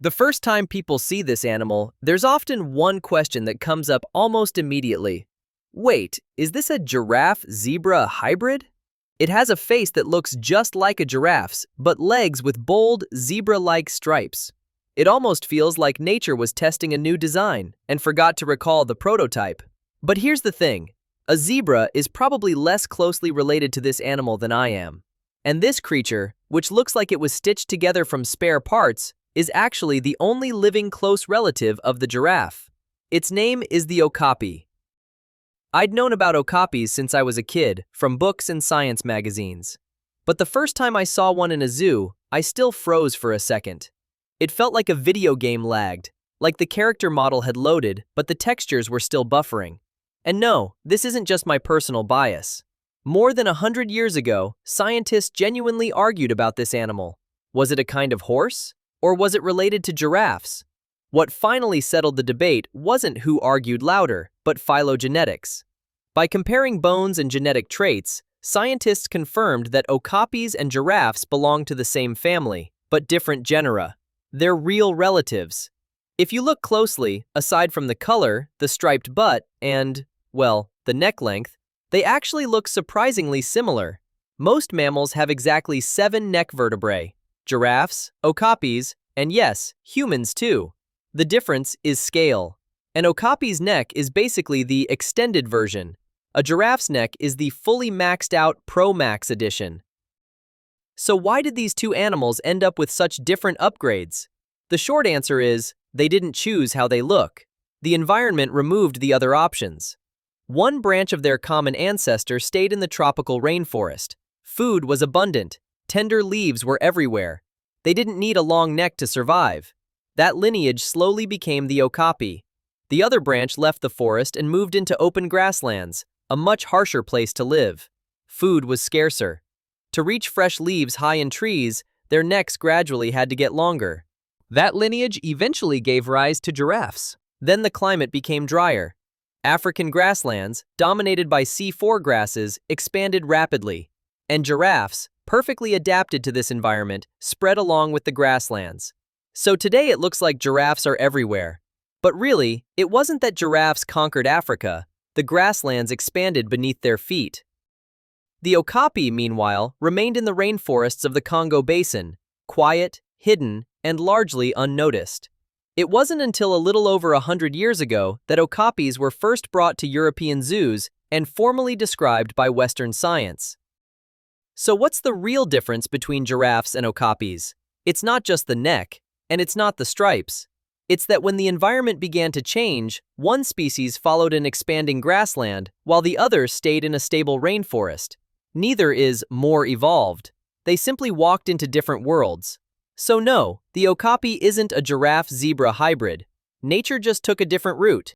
The first time people see this animal, there's often one question that comes up almost immediately. Wait, is this a giraffe-zebra hybrid? It has a face that looks just like a giraffe's, but legs with bold, zebra-like stripes. It almost feels like nature was testing a new design and forgot to recall the prototype. But here's the thing. A zebra is probably less closely related to this animal than I am. And this creature, which looks like it was stitched together from spare parts, is actually the only living close relative of the giraffe. Its name is the okapi. I'd known about okapis since I was a kid, from books and science magazines. But the first time I saw one in a zoo, I still froze for a second. It felt like a video game lagged, like the character model had loaded, but the textures were still buffering. And no, this isn't just my personal bias. More than 100 years ago, scientists genuinely argued about this animal. Was it a kind of horse? Or was it related to giraffes? What finally settled the debate wasn't who argued louder, but phylogenetics. By comparing bones and genetic traits, scientists confirmed that okapis and giraffes belong to the same family, but different genera. They're real relatives. If you look closely, aside from the color, the striped butt, and, well, the neck length, they actually look surprisingly similar. Most mammals have exactly 7 neck vertebrae. Giraffes, okapis, and yes, humans too. The difference is scale. An okapi's neck is basically the extended version. A giraffe's neck is the fully maxed out Pro Max edition. So why did these two animals end up with such different upgrades? The short answer is, they didn't choose how they look. The environment removed the other options. One branch of their common ancestor stayed in the tropical rainforest. Food was abundant. Tender leaves were everywhere. They didn't need a long neck to survive. That lineage slowly became the okapi. The other branch left the forest and moved into open grasslands, a much harsher place to live. Food was scarcer. To reach fresh leaves high in trees, their necks gradually had to get longer. That lineage eventually gave rise to giraffes. Then the climate became drier. African grasslands, dominated by C4 grasses, expanded rapidly. And giraffes, perfectly adapted to this environment, spread along with the grasslands. So today it looks like giraffes are everywhere. But really, it wasn't that giraffes conquered Africa. The grasslands expanded beneath their feet. The okapi, meanwhile, remained in the rainforests of the Congo Basin, quiet, hidden, and largely unnoticed. It wasn't until a little over 100 years ago that okapis were first brought to European zoos and formally described by Western science. So what's the real difference between giraffes and okapis? It's not just the neck, and it's not the stripes. It's that when the environment began to change, one species followed an expanding grassland, while the other stayed in a stable rainforest. Neither is more evolved. They simply walked into different worlds. So no, the okapi isn't a giraffe-zebra hybrid. Nature just took a different route.